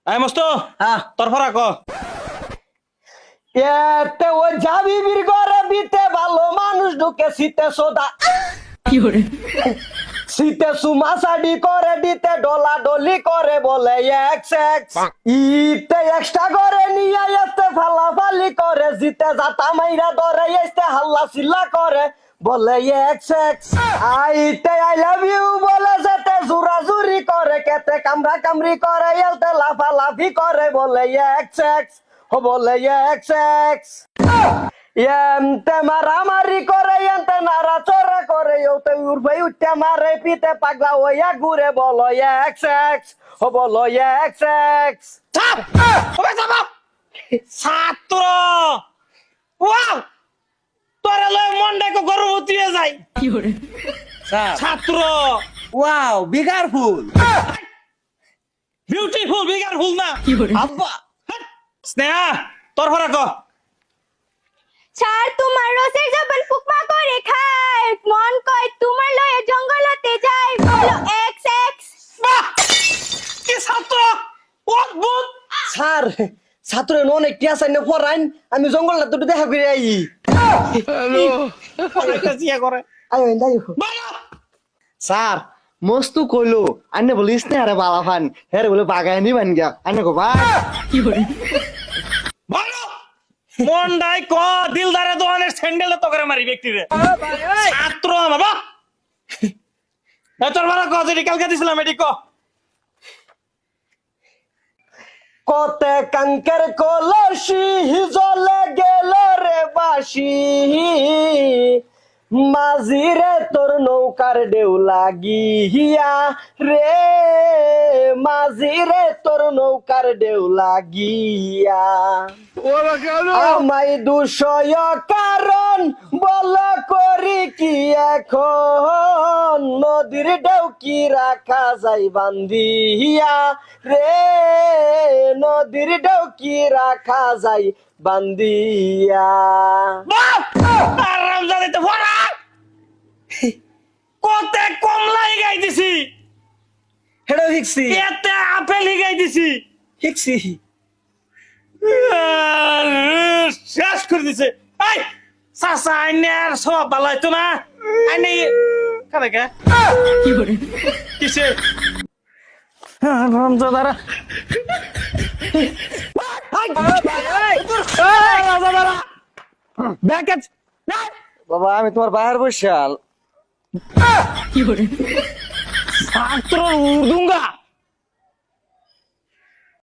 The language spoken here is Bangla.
আই মস্ত হ্যাঁ তোর ফরা ক এতে ও যাবি বীর ঘরে বিতে ভালো মানুষ ঢুকে শীতে সোদা শীতে সুমাসাডি করে দিতে ডলা ডলি করে বলে এক্স এক্স ইতে এক্সট্রা করে নিয়ে এতে ফালাফালি করে জিতে যাতা মাইরা ধরে এসতে হাল্লা চিল্লা করে বলে এক্স এক্স আইতে আই লাভ ইউ বলে যেতে জুরাজুরি করে কেতে কামরা কামরি করে এলতে লাফালাফি করে বলে এক্স এক্স ও বলে এক্স এক্স এমতে মারামারি করে এমতে নারা চড়া করে ওতে উড়বে উঠতে মারে পিতে পাগলা ওয়া ঘুরে বলো এক্স এক্স ও বলো এক্স এক্স চাপ ওবে চাপ ছাত্র ওয়াও তোরে লয় মনটা কো গর্ভবতী হয়ে যায় স্যার ছাত্র ওয়াও বিগার ফুল বিউটিফুল বিগার ফুল না আব্বা স্নেহা তোর ফরা ক স্যার তোমার রসের জবান ফুকমা করে খায় মন কয় তোমার লয়ে জঙ্গলতে যায় বলো এক্স এক্স বাহ কি ছাত্র অদ্ভুত স্যার ছাত্র অনেক টিয়াস আইনে পড়াইন আমি জঙ্গলটা তো দেখা করে আই একটা চিয়া করে আই যাই বলো স্যার মস্তু কইলো আন্নে বলিস না আরে বালা ফান হেরে বলে বাগানি বান গিয়া আন্নে কো ভাই বলো মন্ডাই ক দিলদারে দোকানের স্যান্ডেল তো করে মারি ব্যক্তিরে ছাত্র আমার বাহ তোর ফরা ক যেটি কালকে দিছিলাম এটি ক কতে কাঙ্কের কলসি জলে গেল রে বাসি মাঝিরে তোর নৌকার ঢেউ লাগিয়া রে মাঝিরে তোর নৌকার ঢেউ লাগিয়া আমায় দুষয় কারণ বল করি কি এখন নদীর ঢেউ কি রাখা যায় বান্ধিয়া রে নদীর ঢেউ কি রাখা যায় বান্ধিয়া আরাম জানি তো ফরা কতে কমলাই গাই দিছি হেডো হিক্সি এতে আপেল গাই দিছি হিক্সি শেষ করে দিছে এই চাচা আইনের সব বালাইতো না আইনে কারে কে কিসে রামজাদারা ব্যাকেট বাবা আমি তোমার বাইরে বসাল ছাত্র উর্দুঙ্গা